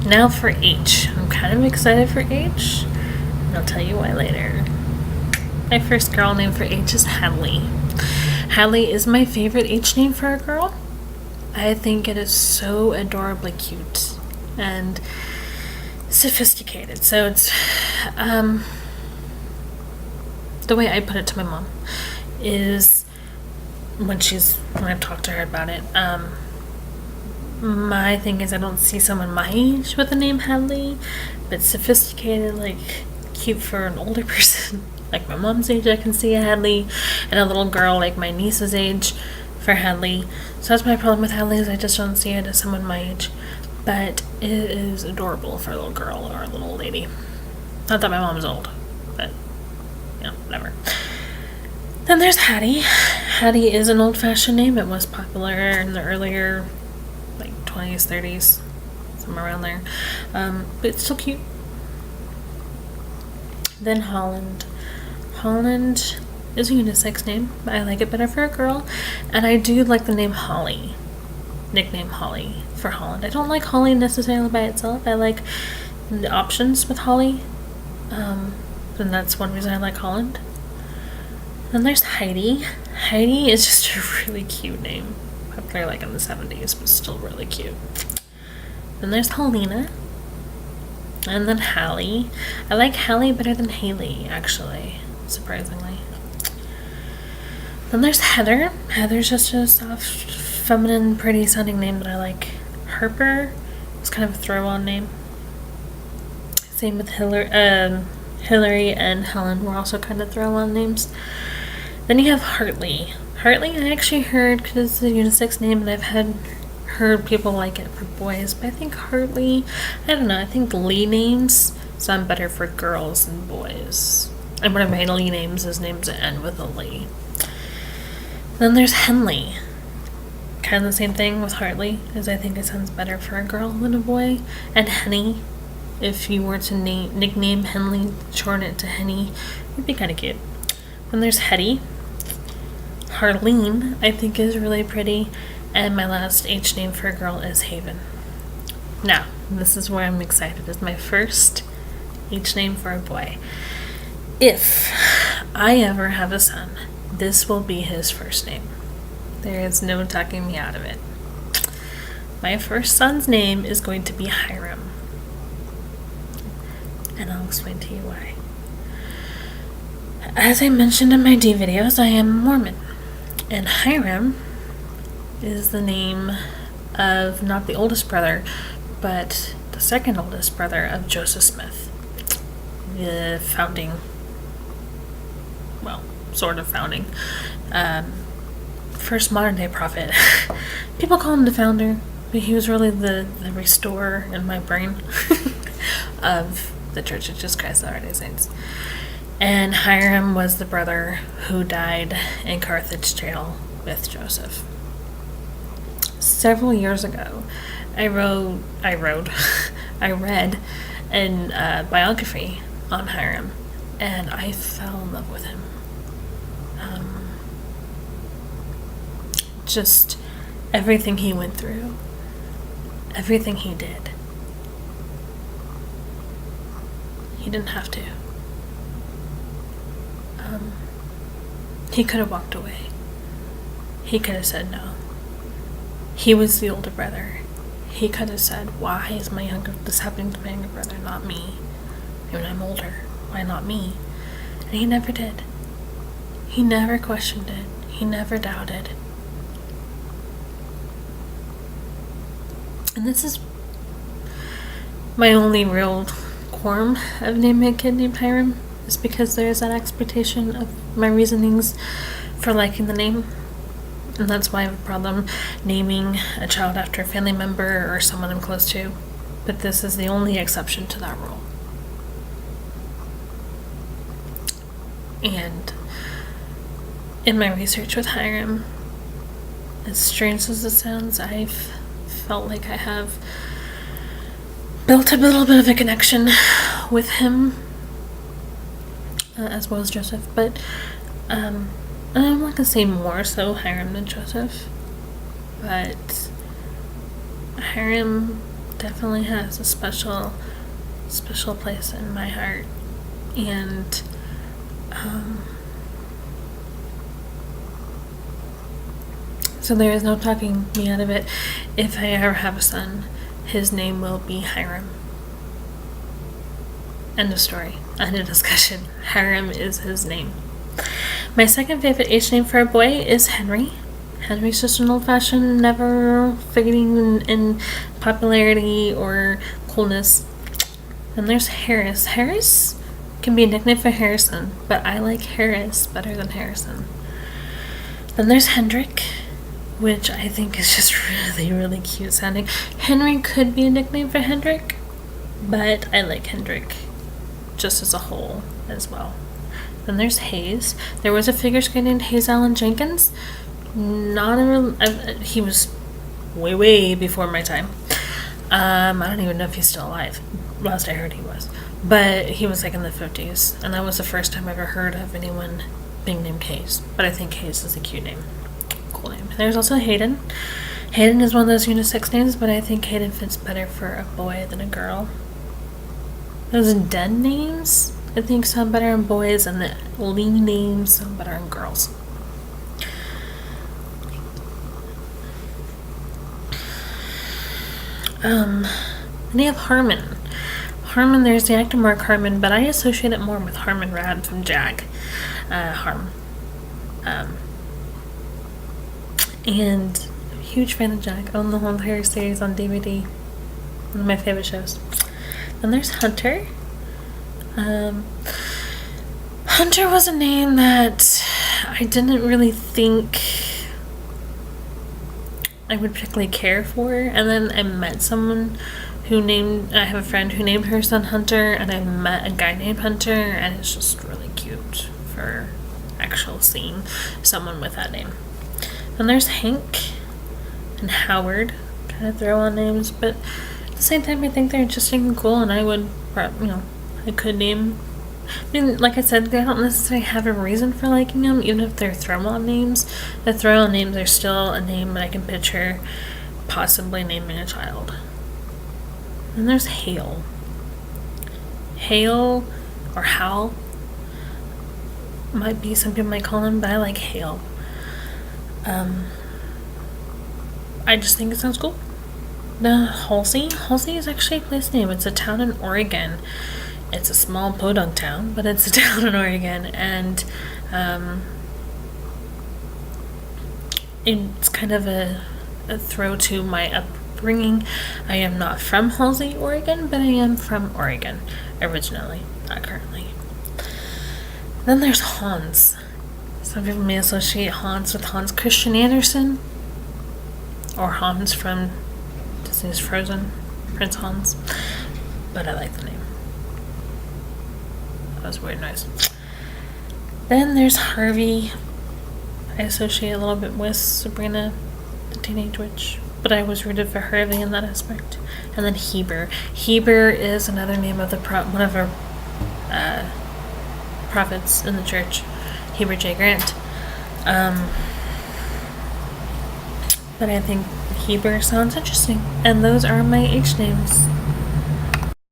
Now for H. I'm kind of excited for H, and I'll tell you why later. My first girl name for H is Hadley. Hadley is my favorite H name for a girl. I think it is so adorably cute and sophisticated. So it's, the way I put it to my mom is when I've talked to her about it, my thing is I don't see someone my age with the name Hadley, but sophisticated, like cute for an older person. Like my mom's age, I can see a Hadley, and a little girl like my niece's age for Hadley. So that's my problem with Hadley, is I just don't see it as someone my age. But it is adorable for a little girl or a little lady. Not that my mom's old, but whatever. Then there's Hattie. Hattie is an old-fashioned name. It was popular in the earlier, like 20s, 30s, somewhere around there. But it's still cute. Then Holland. Holland is a unisex name. I like it better for a girl. And I do like the name Holly. Nickname Holly for Holland. I don't like Holly necessarily by itself. I like the options with Holly. And that's one reason I like Holland. Then there's Heidi. Heidi is just a really cute name. Popular like in the 70s, but still really cute. Then there's Helena. And then Hallie. I like Hallie better than Haley, actually, surprisingly. Then there's Heather. Heather's just a soft, feminine, pretty sounding name that I like. Harper is kind of a throw-on name. Same with Hillary and Helen were also kind of throw-on names. Then you have Hartley. Hartley I actually heard, because it's a unisex name, and I've heard people like it for boys, but I think Hartley, I don't know, I think Lee names sound better for girls than boys. And one of my Lee names is names that end with a Lee. Then there's Henley. Kind of the same thing with Hartley, as I think it sounds better for a girl than a boy. And Henny, if you were to nickname Henley, shorten it to Henny, it'd be kind of cute. Then there's Hetty. Harleen, I think, is really pretty. And my last H name for a girl is Haven. Now, this is where I'm excited. It's my first H name for a boy. If I ever have a son, this will be his first name. There is no talking me out of it. My first son's name is going to be Hiram. And I'll explain to you why. As I mentioned in my D videos, I am Mormon. And Hiram is the name of not the oldest brother, but the second oldest brother of Joseph Smith. The founding, well, sort of founding, first modern day prophet. People call him the founder, but he was really the restorer in my brain of the Church of Jesus Christ of Latter-day Saints. And Hiram was the brother who died in Carthage jail with Joseph. Several years ago, I read a biography on Hiram, and I fell in love with him. Just everything he went through, everything he did. He didn't have to. He could have walked away. He could have said no. He was the older brother. He could have said, why is this happening to my younger brother, not me? When I'm older, why not me? And he never did. He never questioned it. He never doubted. And this is my only real qualm of naming a kid named Hiram, is because there is that expectation of my reasonings for liking the name. And that's why I have a problem naming a child after a family member or someone I'm close to. But this is the only exception to that rule. And in my research with Hiram, as strange as it sounds, I've felt like I have built a little bit of a connection with him, as well as Joseph, but I'm not going to say more so Hiram than Joseph, but Hiram definitely has a special place in my heart. And so there is no talking me out of it. If I ever have a son, his name will be Hiram. End of story. End of discussion. Hiram is his name. My second favorite age name for a boy is Henry. Henry's just an old-fashioned, never fading in popularity or coolness. Then there's Harris. Harris can be a nickname for Harrison, but I like Harris better than Harrison. Then there's Hendrik, which I think is just really, really cute sounding. Henry could be a nickname for Hendrik, but I like Hendrik just as a whole as well. Then there's Hayes. There was a figure skater named Hayes Allen Jenkins. He was way before my time. I don't even know if he's still alive. Last I heard he was. But he was like in the 50s, and that was the first time I ever heard of anyone being named Hayes. But I think Hayes is a cute name. Cool name. There's also Hayden. Hayden is one of those unisex names, but I think Hayden fits better for a boy than a girl. Those den names, I think, sound better in boys, and the Lee names sound better in girls. Then you have Harmon. Harmon, there's the actor Mark Harmon, but I associate it more with Harmon Rad from Jag. And I'm a huge fan of Jag. I own the whole entire series on DVD. One of my favorite shows. Then there's Hunter. Hunter was a name that I didn't really think I would particularly care for, and then I met someone I have a friend who named her son Hunter, and I met a guy named Hunter, and it's just really cute for actual seeing someone with that name. Then there's Hank and Howard, kind of throw on names, but at the same time I think they're interesting and cool, and I would, I could name, like I said, they don't necessarily have a reason for liking them, even if they're throw-on names. The throw-on names are still a name that I can picture possibly naming a child. And there's Hale. Hale, or Hal, might be some people might call him, but I like Hale. I just think it sounds cool. The Halsey is actually a place name. It's a town in Oregon. It's a small podunk town, but it's a town in Oregon, and it's kind of a throw to my upbringing. I am not from Halsey, Oregon, but I am from Oregon originally, not currently. Then there's Hans. Some people may associate Hans with Hans Christian Andersen, or Hans from Disney's Frozen, Prince Hans, but I like the name. That was weird noise. Then there's Harvey. I associate a little bit with Sabrina, the Teenage Witch, but I was rooted for Harvey in that aspect. And then Heber. Heber is another name of one of our prophets in the church, Heber J. Grant. But I think Heber sounds interesting. And those are my H names.